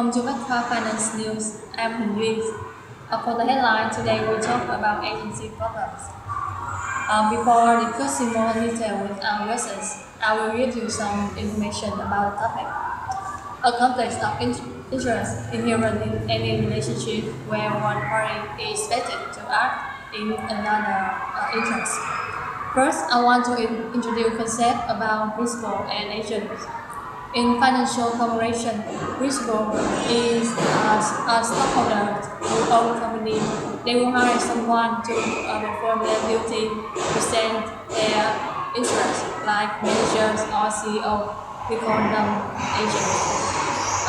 Welcome to Macro Finance News. I'm Nguyên. For the headline, today we talk about agency problems. Before discussing more detail with our guests, I will give you some information about the topic. A conflict of interest inherent in any relationship where one party is expected to act in another interest. First, I want to introduce concept about principal and agent. In financial cooperation, principal is a stockholder who own company. They will hire someone to perform their duty, present their interests, like managers or CEO. We call them agents.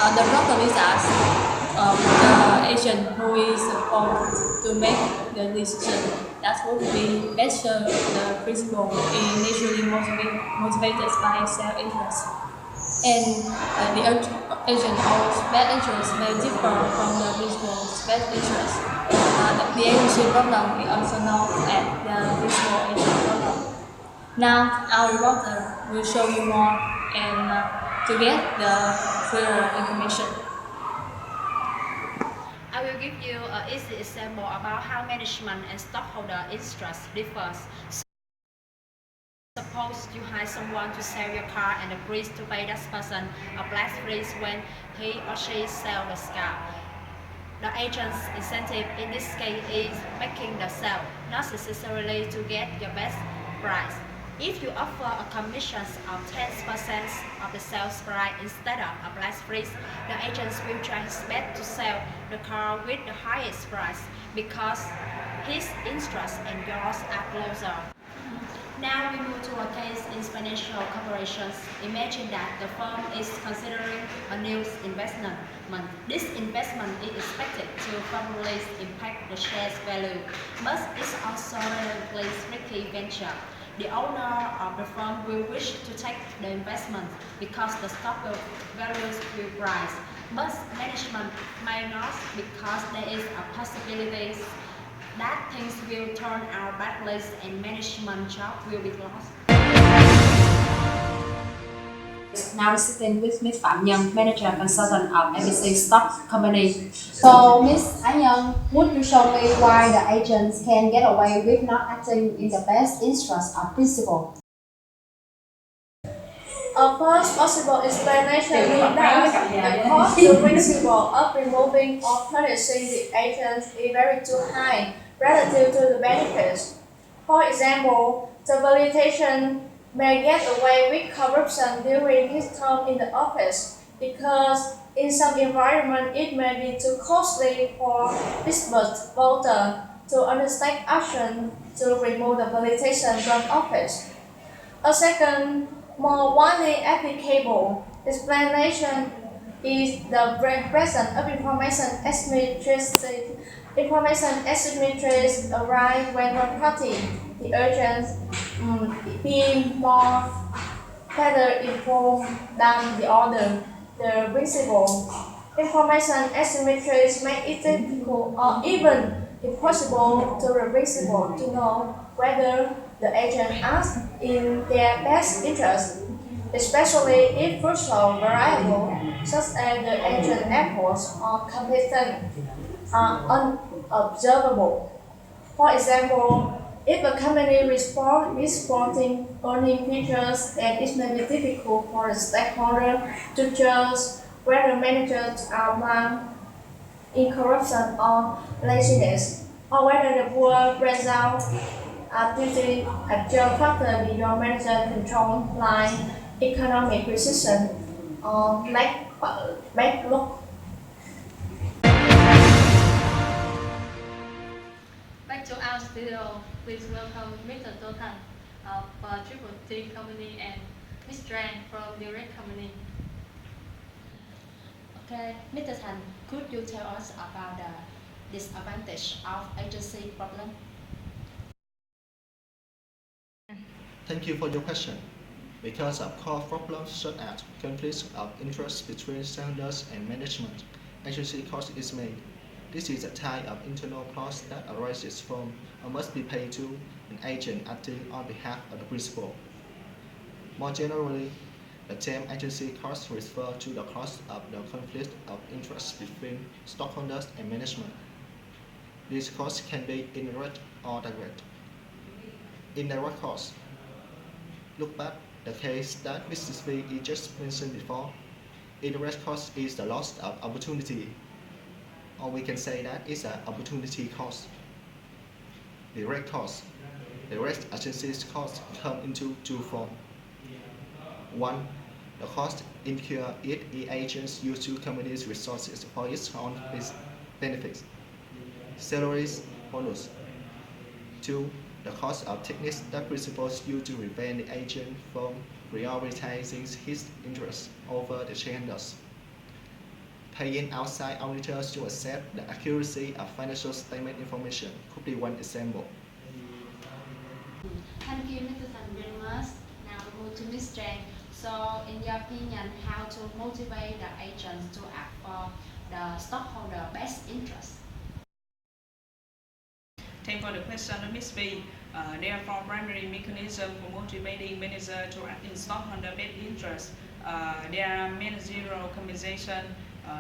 The broker is us, the agent who is supposed to make the decision. That would be better. The principal is naturally motivated by self-interest. And the agent or best interest may differ from the principal's best interest. The agency problem is also known as the principal agent problem. Now, our reporter will show you more and to get the clearer information. I will give you an easy example about how management and stockholder interest differs. Suppose you hire someone to sell your car and agrees to pay that person a flat fee when he or she sells the car. The agent's incentive in this case is making the sale, not necessarily to get your best price. If you offer a commission of 10% of the sales price instead of a flat fee, the agent will try his best to sell the car with the highest price because his interests and yours are closer. Now we move to a case in financial corporations. Imagine that the firm is considering a new investment. This investment is expected to favorably impact the share's value, but it's also a relatively risky venture. The owner of the firm will wish to take the investment because the stock values will rise, but management may not because there is a possibility that things will turn out badly and management job will be lost. Now sitting with Ms. Phạm Nhân, Manager Consultant of ABC Stock Company. So, Ms. Ái Nhân, would you show me why the agents can get away with not acting in the best interest of principal? A first possible explanation is that the cost to principal of removing or punishing the agents is very too high relative to the benefits. For example, the politician may get away with corruption during his term in the office because in some environment it may be too costly for dispersed voters to undertake action to remove the politician from office. A second, more widely applicable explanation is the presence of information asymmetries. Information asymmetries arise when one party, the agent, being more better informed than the other, the principal. Information asymmetries make it difficult or even impossible to the principal to know whether the agent acts in their best interest, especially if crucial variables such as the agent efforts or competence are unobservable. For example, if a company reporting earning features, then it may be difficult for the stakeholder to judge whether managers are blind in corruption or laziness, or whether the poor result are due to actual factor beyond manager control, like economic recession or backlog. Back to our studio, please welcome Mr. Totan of Triple T Company and Ms. Tran from Direct Company. Okay, Mr. Tan, could you tell us about the disadvantage of agency problem? Thank you for your question. Because of core problems such as conflicts of interest between shareholders and management, agency cost is made. This is a type of internal cost that arises from or must be paid to an agent acting on behalf of the principal. More generally, The term agency cost refers to the cost of the conflict of interest between stockholders and management. These costs can be indirect or direct. Indirect costs. Look back the case that Mrs. V just mentioned before. Indirect cost is the loss of opportunity, or we can say that it's an opportunity cost. Direct cost. Direct agency's costs come into two forms. One, the cost incurred if the agents use the company's resources for its own benefits, salaries, bonus. Two, the cost of techniques that principals use to prevent the agent from prioritizing his interests over the shareholders. Paying outside auditors to accept the accuracy of financial statement information could be one example. Thank you, Mr. Tan, very much. Now we move to Ms. Jane. So, in your opinion, how to motivate the agents to act for the stockholder best interest? Thank you for the question, Ms. V. There are four primary mechanisms for motivating managers to act in stockholder best interest. There are managerial compensation,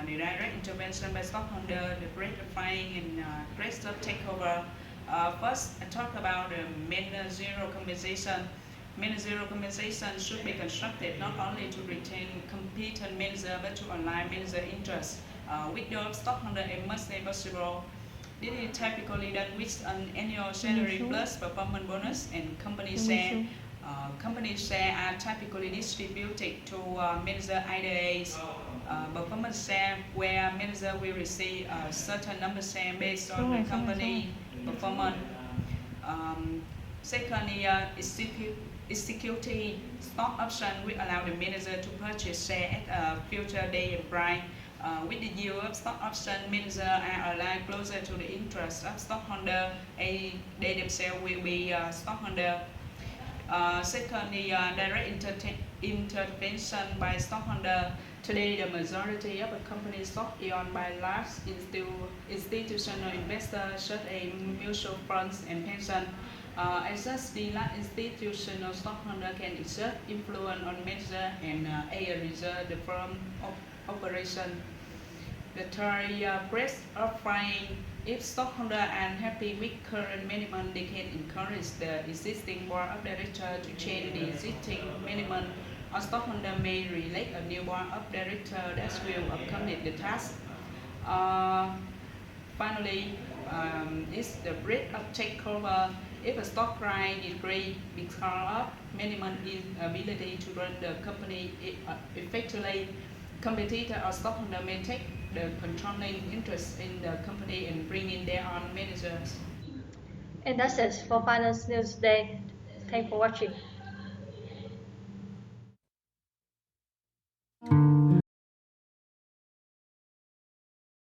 the direct intervention by stockholder, the gratifying and aggressive takeover. First, I talk about the managerial compensation. Managerial compensation should be constructed not only to retain competent manager but to align manager interests with those stockholder as much as possible. This is typically done with an annual salary plus performance bonus and company share. Company share are typically distributed to manager either as performance share, where manager will receive a certain number share based on the company performance. Secondly, executive stock option will allow the manager to purchase share at a future date and price. With the yield of stock option, managers are aligned closer to the interest of stockholder, and they themselves will be stockholder. Secondly, direct intervention by stockholder. Today, the majority of the company stock is owned by large institutional investors such as mutual funds and pension. As such, the large institutional stockholder can exert influence on manager and as a result, the firm operation. The third, breadth of flying. If stockholders are unhappy with current management, they can encourage the existing board of directors to change the existing management, or stockholder may elect a new board of directors that will accomplish the task. Finally, is the breadth of takeover. If a stock price decrease because of management inability to run the company effectively, competitor or stockholder may take the controlling interest in the company and bring in their own managers. And that's it for Finance News Today. Thanks for watching.